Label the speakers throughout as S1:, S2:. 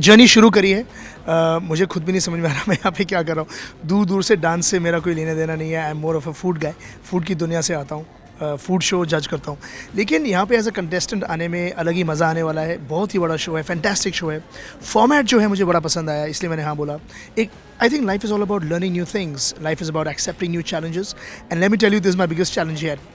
S1: Journey शुरू करी है। मुझे खुद भी नहीं समझ में आ रहा मैं यहाँ पे क्या कर रहा हूँ। दूर दूर से डांस से मेरा कोई लेना देना नहीं है। I am more of a food guy, food की दुनिया से आता हूँ, फूड शो जज करता हूँ। लेकिन यहाँ पे एज अ कंटेस्टेंट आने में अलग ही मज़ा आने वाला है। बहुत ही बड़ा शो है, फैंटास्टिक शो है। फॉर्मेट जो है मुझे बड़ा पसंद आया, इसलिए मैंने हाँ बोला। एक I think life is all about learning new things, life is about accepting new challenges, and let me tell you, this is my biggest challenge yet.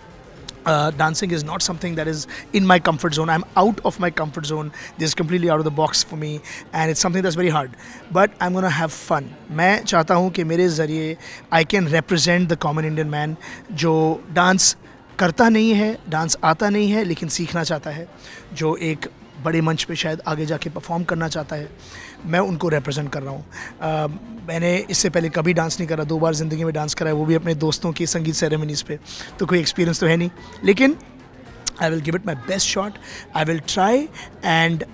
S1: Dancing is not something that is in my comfort zone. I'm out of my comfort zone. This is completely out of the box for me, and it's something that's very hard. But I'm gonna have fun. मैं चाहता हूँ कि मेरे ज़रिए I can represent the common Indian man जो dance करता नहीं है, डांस आता नहीं है, लेकिन सीखना चाहता है, जो एक बड़े मंच पे शायद आगे जाके परफॉर्म करना चाहता है। मैं उनको रिप्रेजेंट कर रहा हूँ। मैंने इससे पहले कभी डांस नहीं करा, 2 बार ज़िंदगी में डांस करा है, वो भी अपने दोस्तों की संगीत सेरेमनीज़ पे। तो कोई एक्सपीरियंस तो है नहीं, लेकिन I will give it my best shot. I will try and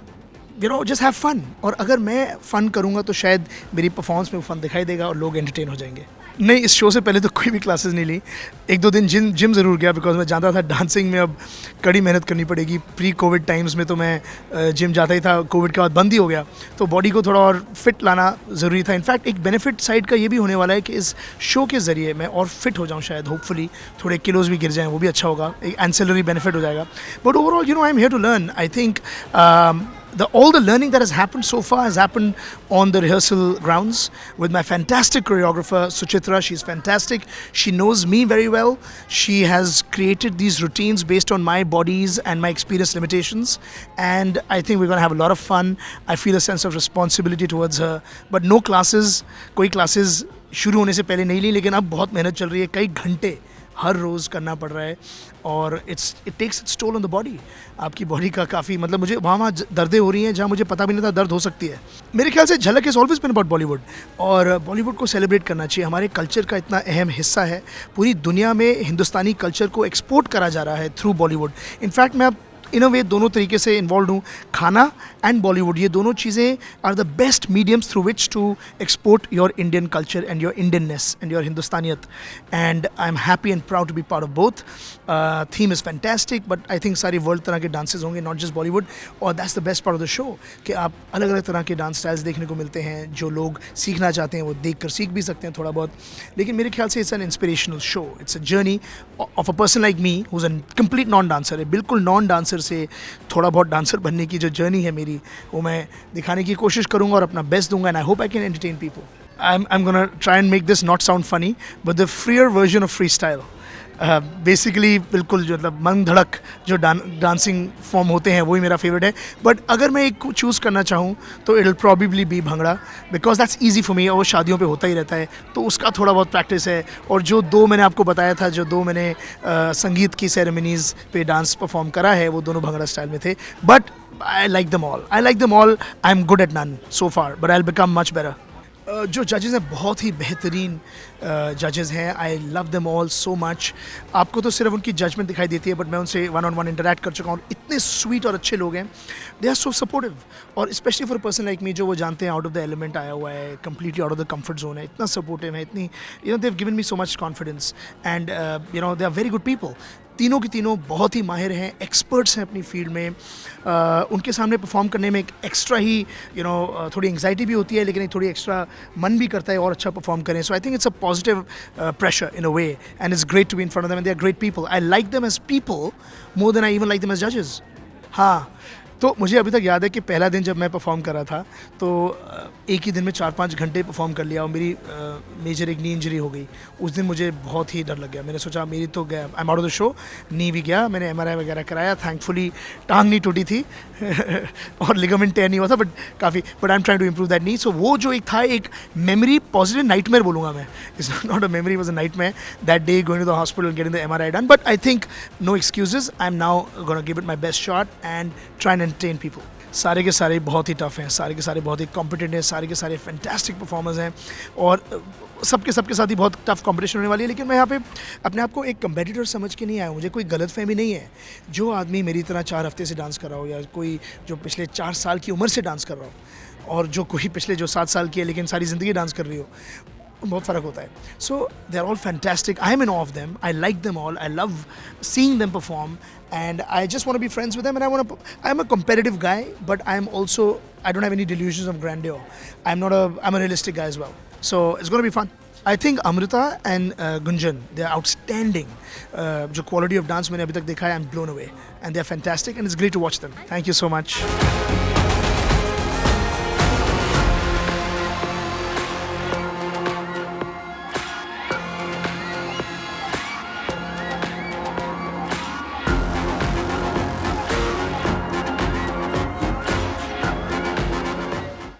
S1: just have fun. और अगर मैं फ़न करूँगा तो शायद मेरी परफॉर्मेंस में वो फ़न दिखाई देगा और लोग एंटरटेन हो जाएंगे। नहीं, इस शो से पहले तो कोई भी क्लासेस नहीं ली। 1-2 दिन जिम ज़रूर गया, बिकॉज मैं जानता था डांसिंग में अब कड़ी मेहनत करनी पड़ेगी। प्री कोविड टाइम्स में तो मैं जिम जाता ही था, कोविड के बाद बंद ही हो गया, तो बॉडी को थोड़ा और फिट लाना ज़रूरी था। इनफैक्ट एक बेनिफिट साइड का ये भी होने वाला है कि इस शो के ज़रिए मैं और फिट हो जाऊँ शायद, होपफुली थोड़े किलोज भी गिर जाएँ, वो भी अच्छा होगा, एक एंसेलरी बेनिफिट हो जाएगा। But overall I am here to learn. I think all the learning that has happened so far has happened on the rehearsal grounds with my fantastic choreographer Suchitra. She's fantastic. She knows me very well. She has created these routines based on my bodies and my experience limitations, and I think we're going to have a lot of fun. I feel a sense of responsibility towards her. But no classes, कोई classes शुरू होने से पहले नहीं ली, लेकिन अब बहुत मेहनत चल रही है, कई घंटे हर रोज़ करना पड़ रहा है, और it takes its toll on the body. आपकी बॉडी का काफ़ी मतलब, मुझे वहाँ दर्दें हो रही हैं जहाँ मुझे पता भी नहीं था दर्द हो सकती है। मेरे ख्याल से झलक is always been about Bollywood, और बॉलीवुड को सेलिब्रेट करना चाहिए। हमारे कल्चर का इतना अहम हिस्सा है, पूरी दुनिया में हिंदुस्तानी कल्चर को एक्सपोर्ट करा जा रहा है थ्रू बॉलीवुड। इनफैक्ट मैं अब इन अ वे दोनों तरीके से इन्वॉल्व हूँ। खाना एंड बॉलीवुड, ये दोनों चीज़ें are the best mediums through which to export your Indian culture and your Indianness and your हिंदुस्तानियत, and I am happy and proud to be part of both. Theme is fantastic, but I think सारी world तरह के dances होंगे, not just Bollywood, और that's the best part of the show कि आप अलग अलग तरह के डांस स्टाइल्स देखने को मिलते हैं। जो लोग सीखना चाहते हैं वो देख कर सीख भी सकते हैं थोड़ा बहुत, लेकिन मेरे ख्याल से it's an inspirational show. It's a journey of a person like me who is a complete non dancer है। बिल्कुल नॉन डांसर से थोड़ा बहुत डांसर बनने की जो जर्नी है मेरी, वो मैं दिखाने की कोशिश करूँगा और अपना बेस्ट दूंगा, and I hope I can entertain people. I'm gonna try and make this not sound funny, but the freer version of freestyle. Basically बिल्कुल जो मतलब मन धड़क जो डांसिंग फॉर्म होते हैं वही मेरा फेवरेट है। बट अगर मैं एक को चूज़ करना चाहूँ तो it will probably be bhangra, because that's easy for me, और वो शादियों पे होता ही रहता है, तो उसका थोड़ा बहुत प्रैक्टिस है। और जो 2 मैंने आपको बताया था, जो 2 मैंने संगीत की सेरेमनीज़ पे डांस परफॉर्म करा है, वो दोनों भंगड़ा स्टाइल में थे। But I like them all, I am good at none so far, but I will become much better. जो जजेस हैं बहुत ही बेहतरीन जजेस हैं। I love them all so much. आपको तो सिर्फ उनकी जजमेंट दिखाई देती है, बट मैं उनसे 1-on-1 इंटरेक्ट कर चुका हूँ। इतने स्वीट और अच्छे लोग हैं, दे आर सो सपोर्टिव, और specially for a person like me जो वो जानते हैं आउट ऑफ द एलिमेंट आया हुआ है, completely out of the comfort zone है, इतना सपोर्टिव है, इतनी they have given me so much confidence, and they are very good people. तीनों की तीनों बहुत ही माहिर हैं, एक्सपर्ट्स हैं अपनी फील्ड में। उनके सामने परफॉर्म करने में एक एक्स्ट्रा ही थोड़ी एंग्जाइटी भी होती है, लेकिन एक थोड़ी एक्स्ट्रा मन भी करता है और अच्छा परफॉर्म करें। So I think it's a positive pressure in a way, and it's great to be in front of them, and they are great people. I like them as people more than I even like them as जजेस। हाँ, तो मुझे अभी तक याद है कि पहला दिन जब मैं परफॉर्म कर रहा था तो एक ही दिन में 4-5 घंटे परफॉर्म कर लिया, और मेरी मेजर एक नी इंजरी हो गई। उस दिन मुझे बहुत ही डर लग गया। मैंने सोचा मेरी तो गया, I am out of the show. Knee भी गया, मैंने MRI वगैरह कराया, थैंकफुली टांग नहीं टूटी थी और लिगामेंट टेयर नहीं हुआ था, but I am trying to improve that knee. So वो जो एक था, एक मेमोरी, पॉजिटिव नाइटमेयर बोलूँगा मैं, it's not a memory, was a nightmare that day going to the hospital getting the MRI done. But I think no excuses, I am now gonna give it my best shot and try and entertain people. सारे के सारे बहुत ही tough हैं, सारे के सारे बहुत ही competent हैं, सारे के सारे फैंटास्टिक परफॉर्मर्स हैं, और सबके साथ ही बहुत टफ कंपटीशन होने वाली है। लेकिन मैं यहाँ पे अपने आप को एक कंपेटिटर समझ के नहीं आया हूँ। मुझे कोई गलतफहमी नहीं है। जो आदमी मेरी तरह 4 हफ्ते से डांस कर रहा हो, या कोई जो पिछले 4 साल की उम्र से डांस कर रहा हो, और जो कोई पिछले जो 7 साल की है लेकिन सारी ज़िंदगी डांस कर रही हो, बहुत फ़र्क होता है. So they are all fantastic. I am in awe of them. I like them all. I love seeing them perform, and I just want to be friends with them. And I'm a competitive guy, but I'm also, I don't have any delusions of grandeur. I'm a realistic guy as well. So it's going to be fun. I think Amrita and Gunjan, they are outstanding. जो quality of dance मैंने अभी तक देखा है, I'm blown away, and they are fantastic, and it's great to watch them. Thank you so much.